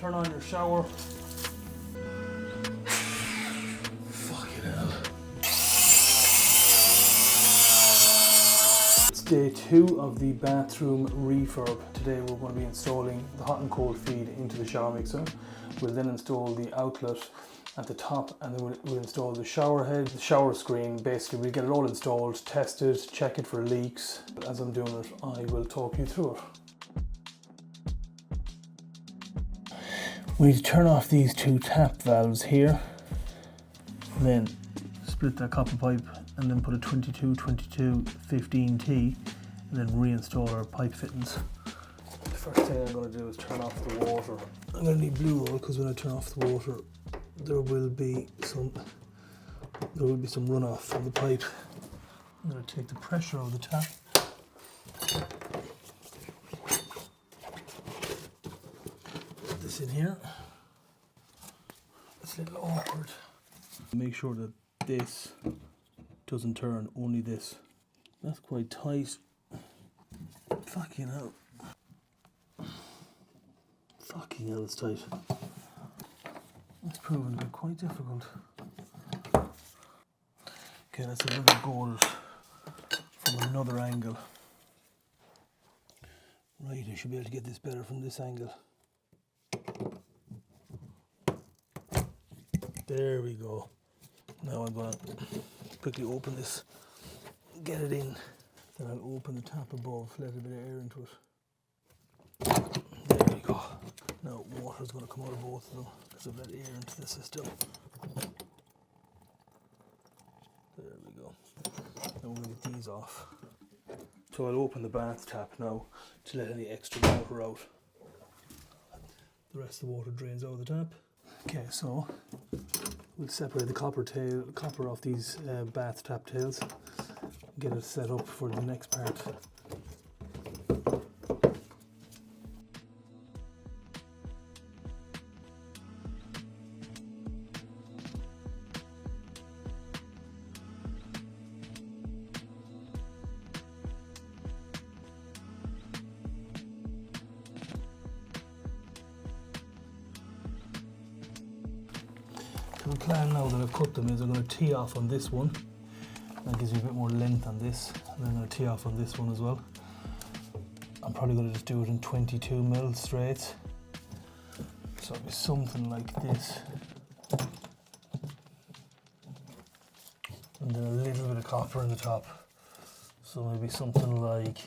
turn on your shower. Fucking hell. It's day 2 of the bathroom refurb. Today we're going to be installing the hot and cold feed into the shower mixer. We'll then install the outlet at the top, and then we'll install the shower head, the shower screen. Basically we'll get it all installed, test it, check it for leaks. As I'm doing it, I will talk you through it. We need to turn off these 2 tap valves here, and then split that copper pipe and then put a 22-22 15T and then reinstall our pipe fittings. The first thing I'm going to do is turn off the water. I'm going to need blue roll because when I turn off the water there will be some runoff from the pipe. I'm going to take the pressure of the tap. Put this in here. It's a little awkward. Make sure that this doesn't turn, only this. That's quite tight. Fucking hell. Fucking hell, it's tight. It's proven to be quite difficult. Okay, let's have another go from another angle. Right, I should be able to get this better from this angle. There we go. Now I'm going to quickly open this, get it in. Then I'll open the tap above, let a bit of air into it. There we go. Now water's going to come out of both of them because I've let air into the system. There we go. Now we're going to get these off. So I'll open the bath tap now to let any extra water out. The rest of the water drains out of the tap. Okay, so we'll separate the copper off these bath tap tails. Get it set up for the next part. So the plan now that I've cut them is I'm going to tee off on this one. That gives you a bit more length on this, and then I'm going to tee off on this one as well. I'm probably going to just do it in 22mm straights. So it'll be something like this. And then a little bit of copper in the top. So maybe something like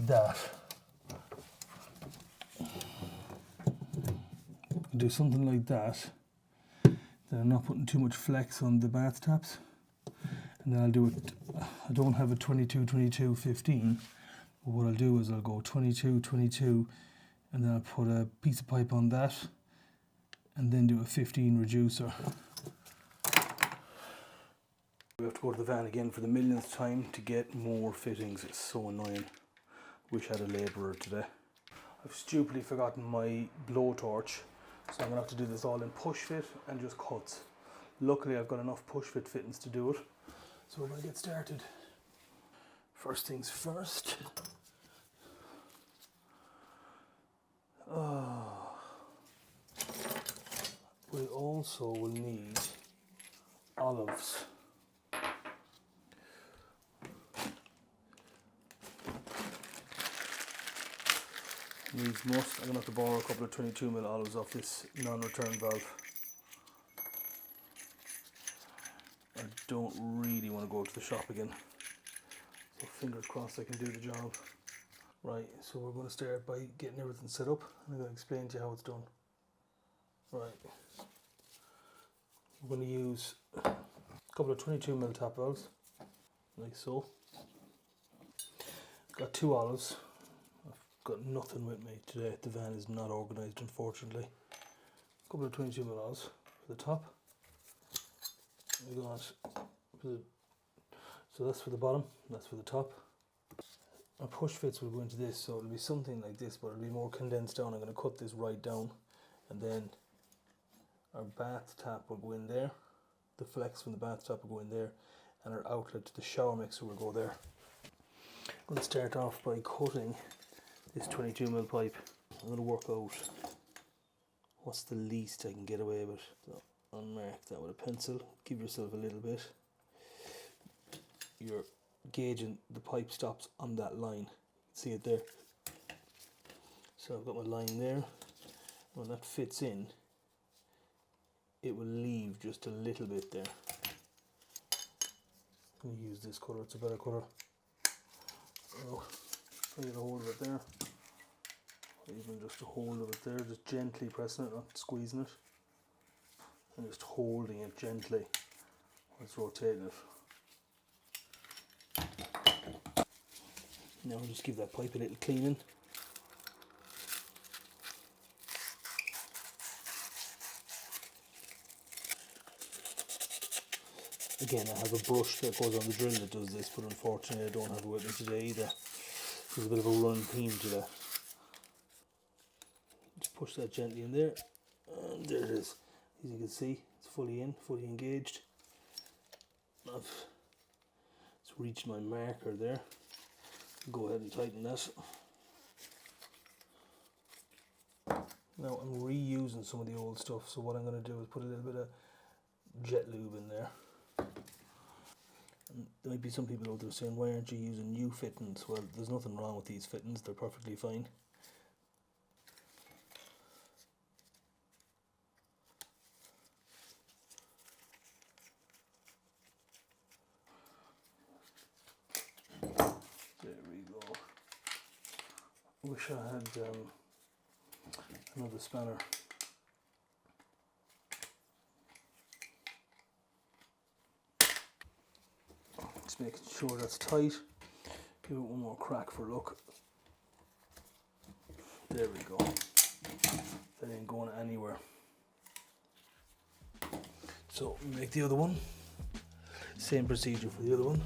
that. Do something like that. Then I'm not putting too much flex on the bath taps. And then I'll do it, I don't have a 22-22 15, but what I'll do is I'll go 22-22 and then I'll put a piece of pipe on that and then do a 15 reducer. We have to go to the van again for the millionth time to get more fittings. It's so annoying. Wish I had a labourer today. I've stupidly forgotten my blowtorch, so I'm going to have to do this all in push fit and just cuts. Luckily I've got enough push fit fittings to do it. So we're going to get started. First things first. We also will need olives. Needs must. I'm going to have to borrow a couple of 22mm olives off this non-return valve. I don't really want to go to the shop again, so fingers crossed I can do the job. Right, so we're going to start by getting everything set up, and I'm going to explain to you how it's done. Right, we're going to use a couple of 22mm tap valves, like so. Got 2 olives. I've got nothing with me today. The van is not organised, unfortunately. A couple of 22mm olives for the top. We got, so that's for the bottom, that's for the top. Our push fits will go into this, so it'll be something like this, but it'll be more condensed down. I'm going to cut this right down, and then our bath tap will go in there. The flex from the bath tap will go in there, and our outlet to the shower mixer will go there. I'm going to start off by cutting this 22mm pipe. I'm going to work out what's the least I can get away with. So I'll mark that with a pencil. Give yourself a little bit. You're gauging the pipe stops on that line. See it there? So I've got my line there. When that fits in, it will leave just a little bit there. I'm going to use this colour, it's a better colour. Oh, try to get a hold of it there. Even just a hold of it there, just gently pressing it, not squeezing it. And just holding it gently while it's rotating it. Now I'll just give that pipe a little cleaning. Again, I have a brush that goes on the drill that does this, but unfortunately I don't have it with me today either. There's a bit of a running theme to that. Just push that gently in there, and there it is. As you can see, it's fully in, fully engaged. I've just reached my marker there. Go ahead and tighten that. Now I'm reusing some of the old stuff, so what I'm going to do is put a little bit of jet lube in there. And there might be some people out there saying, why aren't you using new fittings? Well, there's nothing wrong with these fittings, they're perfectly fine. There we go. Wish I had another spanner. Just making sure that's tight. Give it one more crack for luck. There we go. That ain't going anywhere. So make the other one. Same procedure for the other one.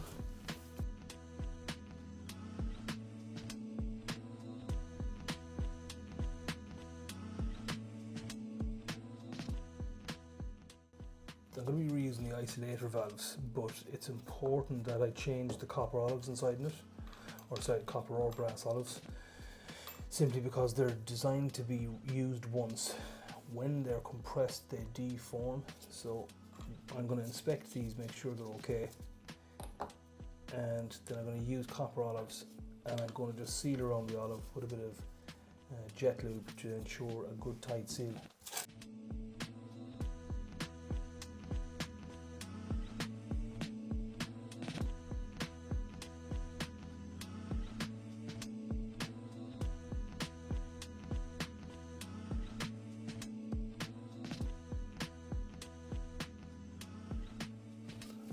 I'm going to be reusing the isolator valves, but it's important that I change the copper olives inside it, or sorry, copper or brass olives, simply because they're designed to be used once. When they're compressed, they deform, so I'm going to inspect these, make sure they're okay, and then I'm going to use copper olives, and I'm going to just seal around the olive, put a bit of jet lube to ensure a good tight seal.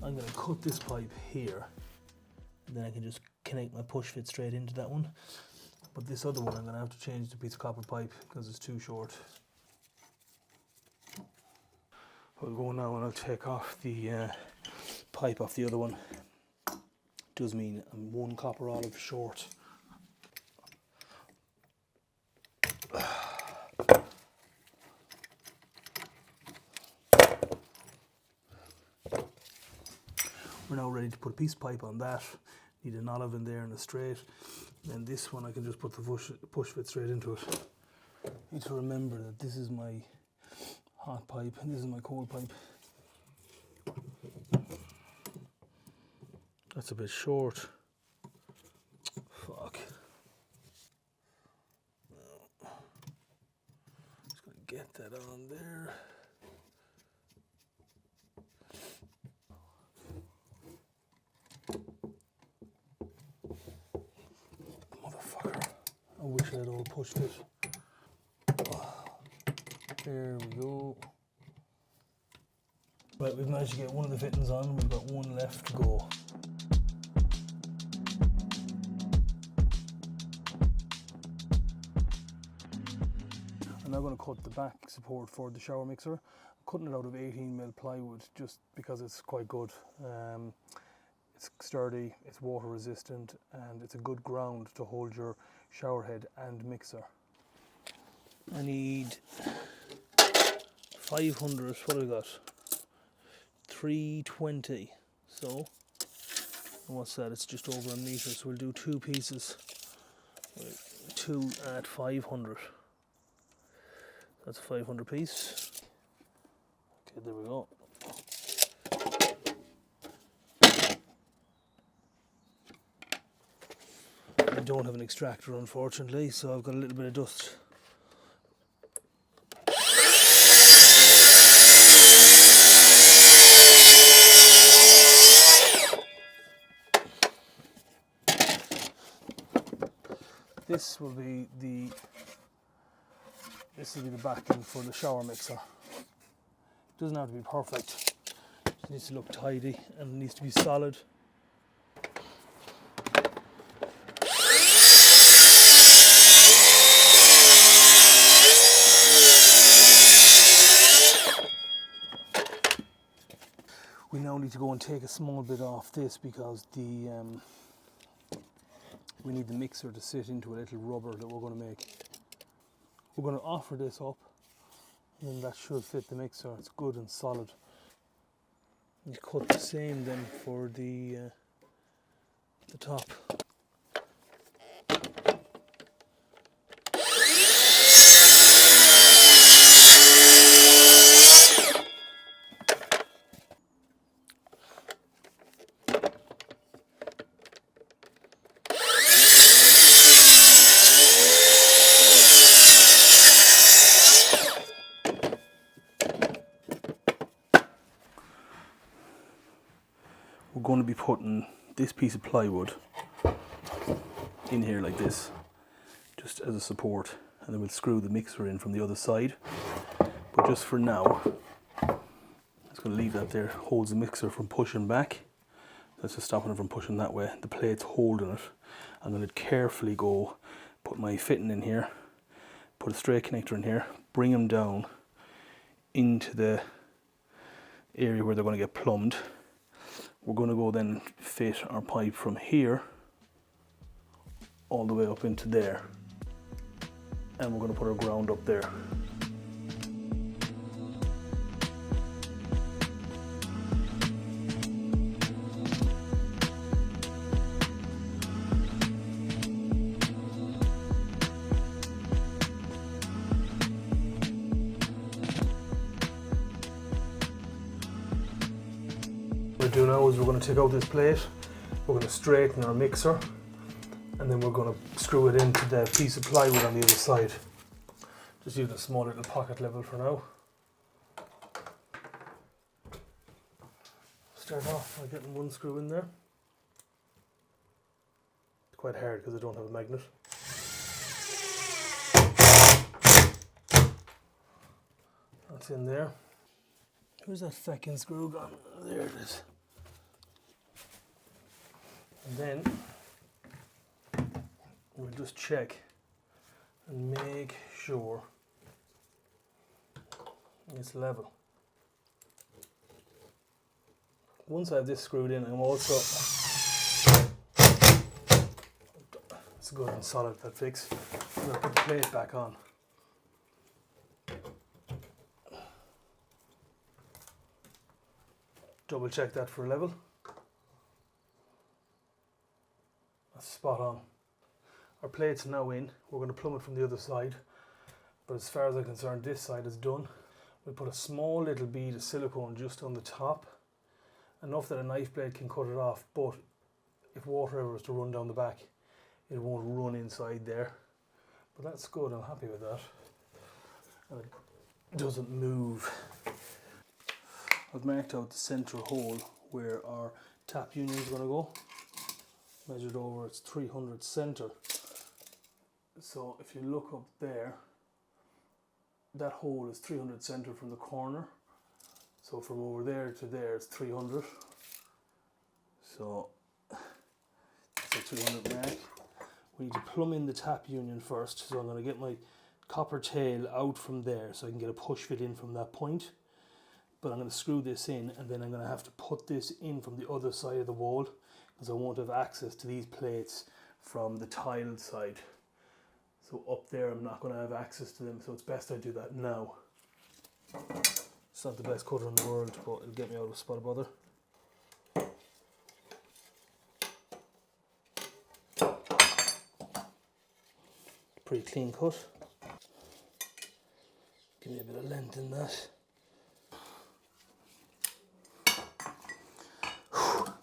I'm going to cut this pipe here, and then I can just connect my push fit straight into that one. But this other one I'm going to have to change the piece of copper pipe because it's too short. I'll go now and I'll take off the pipe off the other one. Does mean I'm one copper olive short. We're now ready to put a piece of pipe on that. Need an olive in there and a straight. And this one I can just put the push fit straight into it. Need to remember that this is my hot pipe and this is my cold pipe. That's a bit short. Fuck. Just gonna get that on there. Motherfucker. I wish I had all pushed it. There we go. Right, we've managed to get one of the fittings on, we've got one left to go. I'm now going to cut the back support for the shower mixer. I'm cutting it out of 18mm plywood just because it's quite good. It's sturdy, it's water resistant, and it's a good ground to hold your shower head and mixer. I need 500, what have I got? 320. So, what's that? It's just over a metre, so we'll do two pieces. Two at 500. That's a 500 piece. Okay, there we go. I don't have an extractor, unfortunately, so I've got a little bit of dust. This will be the backing for the shower mixer. It doesn't have to be perfect. It needs to look tidy and it needs to be solid. We now need to go and take a small bit off this because we need the mixer to sit into a little rubber that we're going to make. We're going to offer this up, and then that should fit the mixer. It's good and solid. You cut the same then for the top. We're going to be putting this piece of plywood in here like this, just as a support, and then we'll screw the mixer in from the other side. But just for now, I'm just going to leave that there. Holds the mixer from pushing back. That's just stopping it from pushing that way. The plate's holding it. I'm going to carefully go put my fitting in here, put a straight connector in here, bring them down into the area where they're going to get plumbed. We're going to go then fit our pipe from here all the way up into there, and we're going to put our ground up there. What we're doing now is we're going to take out this plate, we're going to straighten our mixer, and then we're going to screw it into the piece of plywood on the other side. Just using a small little pocket level for now. Start off by getting one screw in there. It's quite hard because I don't have a magnet. That's in there. Where's that second screw gone? There it is. And then we'll just check and make sure it's level. Once I have this screwed in, I'm also, it's good and solid, that fix. I'm going to put the plate back on. Double check that for level. That's spot on. Our plate's now in. We're going to plumb it from the other side. But as far as I'm concerned, this side is done. We'll put a small little bead of silicone just on the top. Enough that a knife blade can cut it off, but if water ever was to run down the back, it won't run inside there. But that's good, I'm happy with that. And it doesn't move. I've marked out the centre hole where our tap union is going to go. Measured over, it's 300 centre. So if you look up there, that hole is 300 centre from the corner. So from over there to there, it's 300. So that's a 300 mark. We need to plumb in the tap union first. So I'm going to get my copper tail out from there so I can get a push fit in from that point. But I'm going to screw this in, and then I'm going to have to put this in from the other side of the wall because I won't have access to these plates from the tiled side. So up there I'm not going to have access to them, so it's best I do that now. It's not the best cutter in the world, but it'll get me out of a spot of bother. Pretty clean cut. Give me a bit of length in that.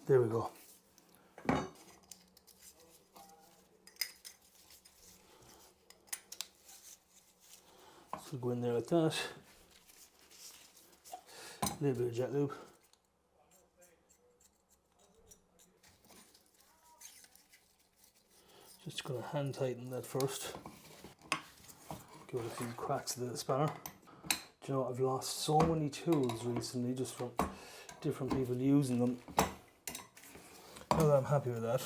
There we go. So go in there like that. A little bit of jet lube. Just going to hand tighten that first. Give it a few cracks of the spanner. Do you know, I've lost so many tools recently just from different people using them. Now that I'm happy with that,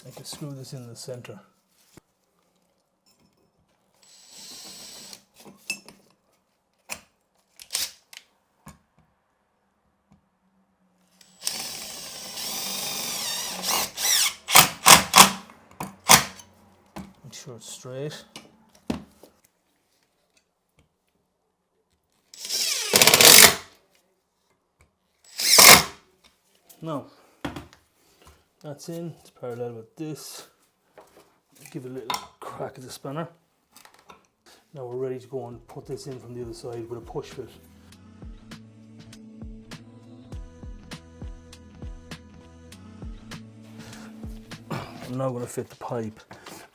I can screw this in the center. Make sure it's straight. Now, that's in, it's parallel with this. Give it a little crack of the spanner. Now we're ready to go and put this in from the other side with a push fit. I'm now going to fit the pipe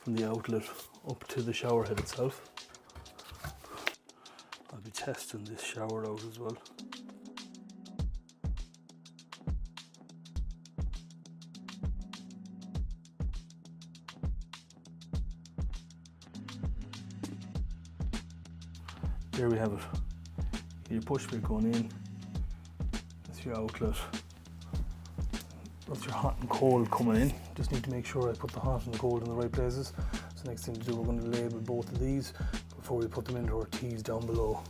from the outlet up to the shower head itself. I'll be testing this shower out as well. There we have it. Your push fit going in. That's your outlet. That's your hot and cold coming in. Just need to make sure I put the hot and the cold in the right places. So next thing to do, we're going to label both of these before we put them into our tees down below.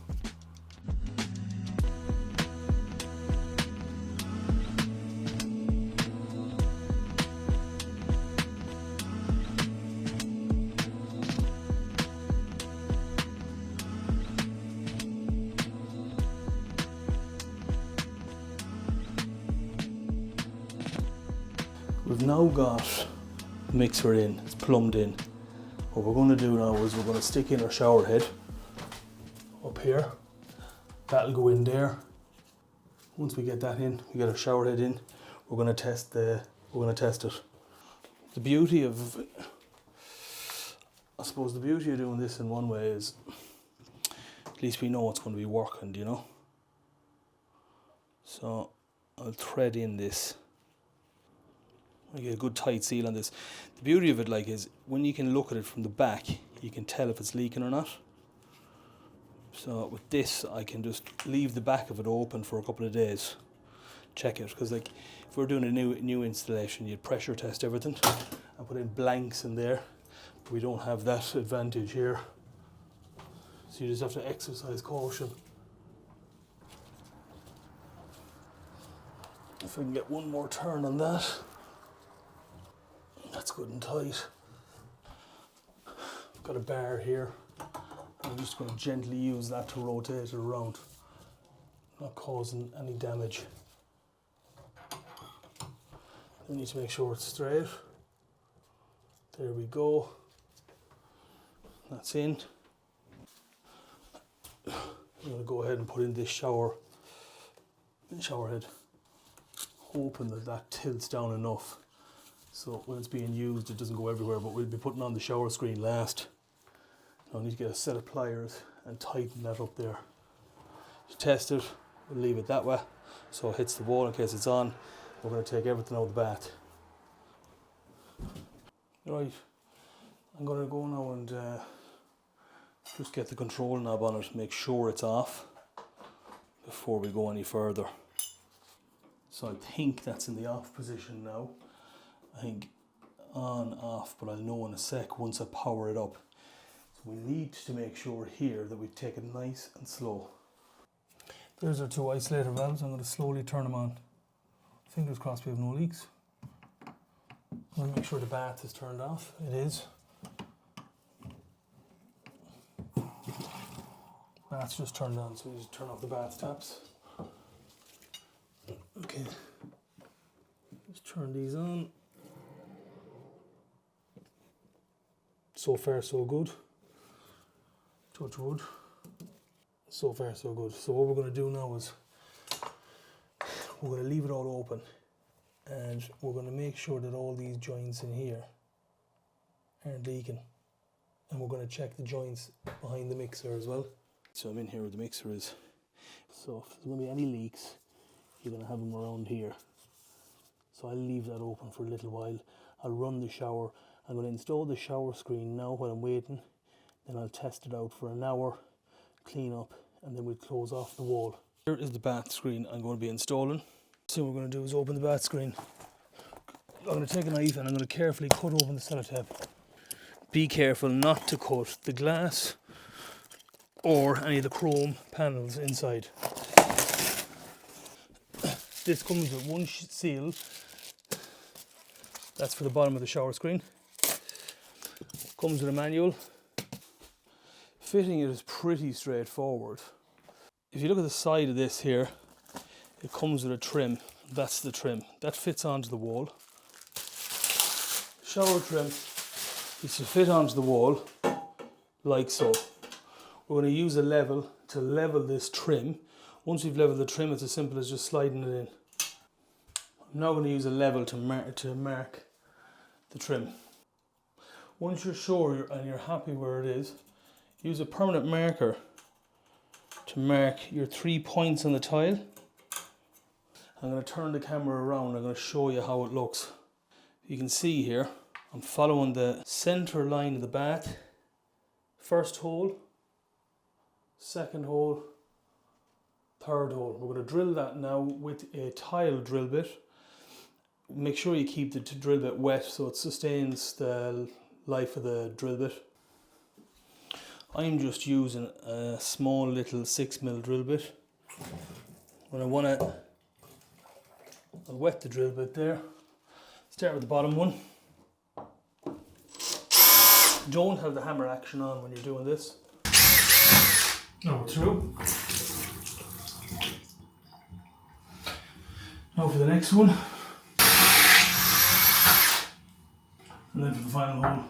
We've now got the mixer in, it's plumbed in. What we're going to do now is we're going to stick in our shower head up here. That'll go in there. Once we get that in, we get our shower head in, we're going to test it. The beauty of, I suppose the beauty of doing this in one way is at least we know it's going to be working, do you know? So I'll thread in this. I get a good tight seal on this. The beauty of it is when you can look at it from the back, you can tell if it's leaking or not. So with this, I can just leave the back of it open for a couple of days, check it, because if we're doing a new installation, you'd pressure test everything and put in blanks in there. But we don't have that advantage here, so you just have to exercise caution. If I can get one more turn on that. That's good and tight. I've got a bar here. I'm just going to gently use that to rotate it around, not causing any damage. I need to make sure it's straight. There we go. That's in. I'm going to go ahead and put in this shower head, hoping that that tilts down enough. So when it's being used, it doesn't go everywhere, but we'll be putting on the shower screen last. I'll need to get a set of pliers and tighten that up there. To test it, we'll leave it that way, so it hits the wall in case it's on. We're going to take everything out of the bath. Right, I'm going to go now and just get the control knob on it, make sure it's off before we go any further. So I think that's in the off position now. I think on, off, but I'll know in a sec once I power it up. So we need to make sure here that we take it nice and slow. There's our two isolator valves. I'm going to slowly turn them on. Fingers crossed we have no leaks. I'm going to make sure the bath is turned off. It is. Bath's just turned on, so we just turn off the bath taps. Okay. Just turn these on. So far so good. touch wood. So far so good. So what we're going to do now is we're going to leave it all open, and we're going to make sure that all these joints in here aren't leaking, and we're going to check the joints behind the mixer as well. So I'm in here where the mixer is. So if there's going to be any leaks, you're going to have them around here. So I'll leave that open for a little while. I'll run the shower. I'm going to install the shower screen now while I'm waiting. Then I'll test it out for an hour, clean up, and then we'll close off the wall. Here is the bath screen I'm going to be installing. So what we're going to do is open the bath screen. I'm going to take a knife and I'm going to carefully cut open the sellotape. Be careful not to cut the glass or any of the chrome panels inside. This comes with one seal. That's for the bottom of the shower screen. Comes with a manual. Fitting it is pretty straightforward. If you look at the side of this here, it comes with a trim. That's the trim. That fits onto the wall. Shower trim is to fit onto the wall like so. We're going to use a level to level this trim. Once we've leveled the trim, it's as simple as just sliding it in. I'm now going to use a level to mark the trim. Once you're sure and you're happy where it is, use a permanent marker to mark your 3 points on the tile. I'm going to turn the camera around. I'm going to show you how it looks. You can see here, I'm following the center line of the bath. First hole, second hole, third hole. We're going to drill that now with a tile drill bit. Make sure you keep the drill bit wet so it sustains the life of the drill bit. I'm just using a small little 6mm drill bit. When I want to, I'll wet the drill bit there. Start with the bottom one. Don't have the hammer action on when you're doing this. Now we're through. Now for the next one. And then for the final hole.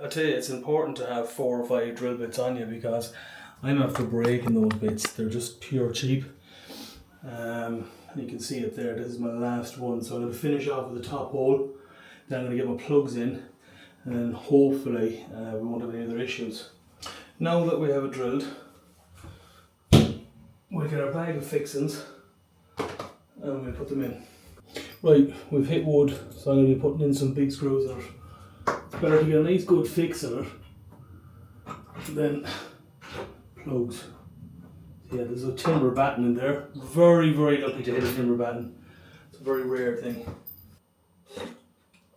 I tell you, it's important to have 4 or 5 drill bits on you because I'm after breaking those bits. They're just pure cheap. You can see it there. This is my last one. So I'm going to finish off with the top hole. Then I'm going to get my plugs in, and then hopefully we won't have any other issues. Now that we have it drilled, we'll get our bag of fixings and we'll put them in. Right, we've hit wood, so I'm going to be putting in some big screws in it. It's better to get a nice good fix in it than plugs. So yeah, there's a timber batten in there. Very, very lucky to hit a timber batten. It's a very rare thing.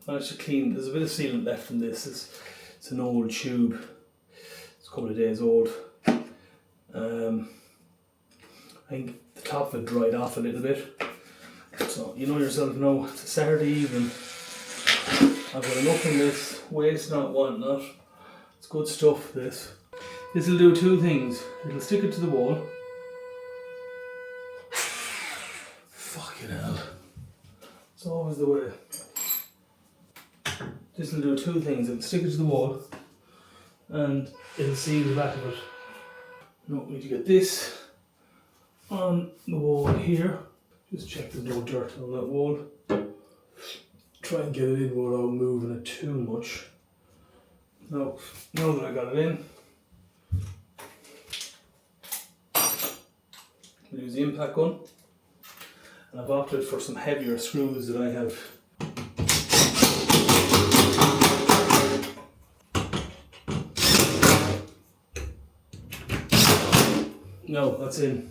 Managed to clean. There's a bit of sealant left from this. It's an old tube. It's a couple of days old. I think the top of it dried off a little bit. So you know yourself now, it's a Saturday evening. I've got enough in this, waste not, want not. It's good stuff, this. This will do 2 things. It'll stick it to the wall. Fucking hell. It's always the way. This will do 2 things. It'll stick it to the wall and it'll seal the back of it. Now we need to get this on the wall here. Just check there's no dirt on that wall. Try and get it in without moving it too much. Now that I got it in, I'll use the impact gun. And I've opted for some heavier screws that I have. No, that's in.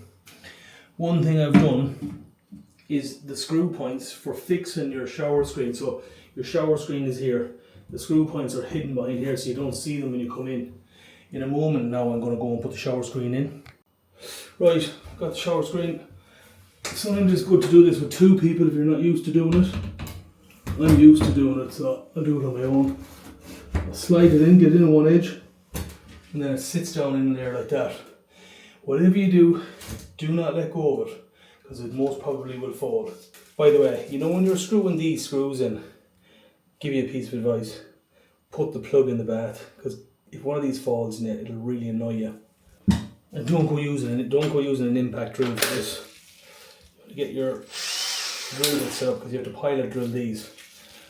One thing I've done is the screw points for fixing your shower screen. So your shower screen is here. The screw points are hidden behind here so you don't see them when you come in. In a moment now I'm going to go and put the shower screen in. Right, got the shower screen. Sometimes it's good to do this with 2 people if you're not used to doing it. I'm used to doing it, so I'll do it on my own. I'll slide it in, get it in on one edge, and then it sits down in there like that. Whatever you do, do not let go of it, because it most probably will fall. By the way, you know when you're screwing these screws in, give you a piece of advice. put the plug in the bath, because if one of these falls in it, it'll really annoy you. And don't go using an impact drill for this. You get your drill bit set up, because you have to pilot drill these.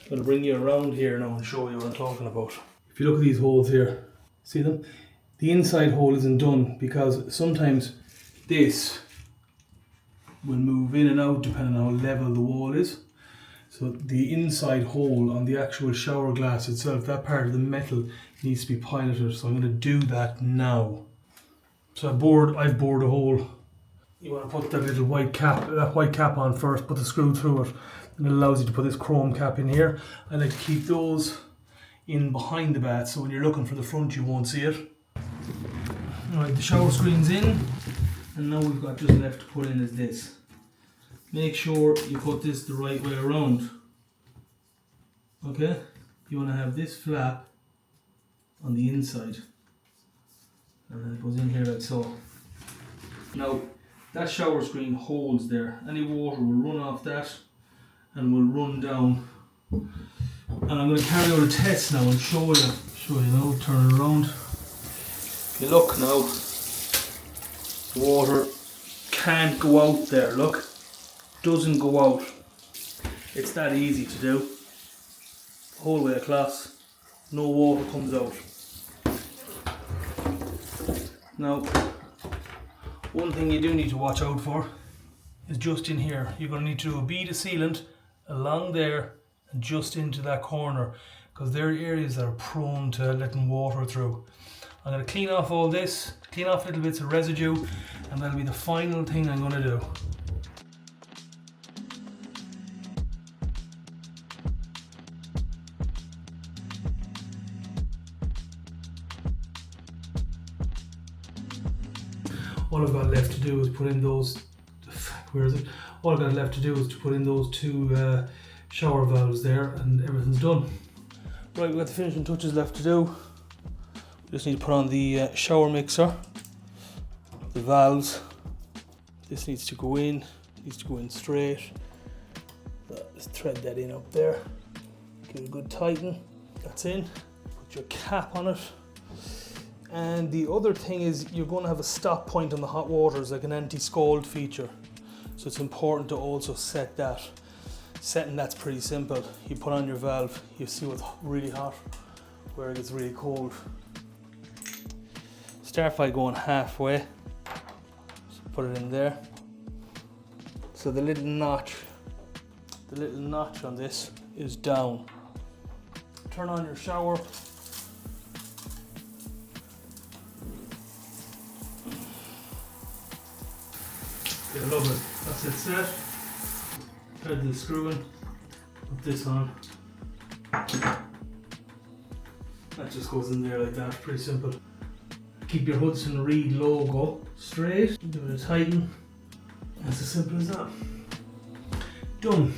I'm going to bring you around here now and show you what I'm talking about. If you look at these holes here, see them? The inside hole isn't done because sometimes this will move in and out depending on how level the wall is. So the inside hole on the actual shower glass itself, that part of the metal needs to be piloted. So I'm going to do that now. So I've bored a hole. You want to put that little white cap on first, put the screw through it, and it allows you to put this chrome cap in here. I like to keep those in behind the bath, so when you're looking for the front you won't see it. Alright, the shower screen's in, and now we've got just left to put in is this. Make sure you put this the right way around. Okay? You want to have this flap on the inside. And then it goes in here like so. Now, that shower screen holds there. Any water will run off that and will run down. And I'm going to carry out a test now and show you now, turn it around. If you look now, the water can't go out there, look. Doesn't go out. It's that easy to do. The whole way across, no water comes out. Now, one thing you do need to watch out for is just in here. You're going to need to do a bead of sealant along there and just into that corner, because there are areas that are prone to letting water through. I'm going to clean off all this, clean off little bits of residue, and that'll be the final thing I'm going to do. All I've got left to do is put in those, All I've got left to do is to put in those two shower valves there, and everything's done. Right, we've got the finishing touches left to do. We just need to put on the shower mixer, the valves. This needs to go in straight. Just thread that in up there. Give it a good tighten. That's in. Put your cap on it. And the other thing is you're going to have a stop point on the hot water, like an anti-scald feature. So it's important to also set that. Setting that's pretty simple. You put on your valve, you see what's really hot, where it gets really cold. Start by going halfway. So put it in there. So the little notch on this is down. Turn on your shower. I love it. That's it set. Thread the screw in. Put this on. That just goes in there like that. Pretty simple. Keep your Hudson Reed logo straight. Give it a tighten. That's as simple as that. Done.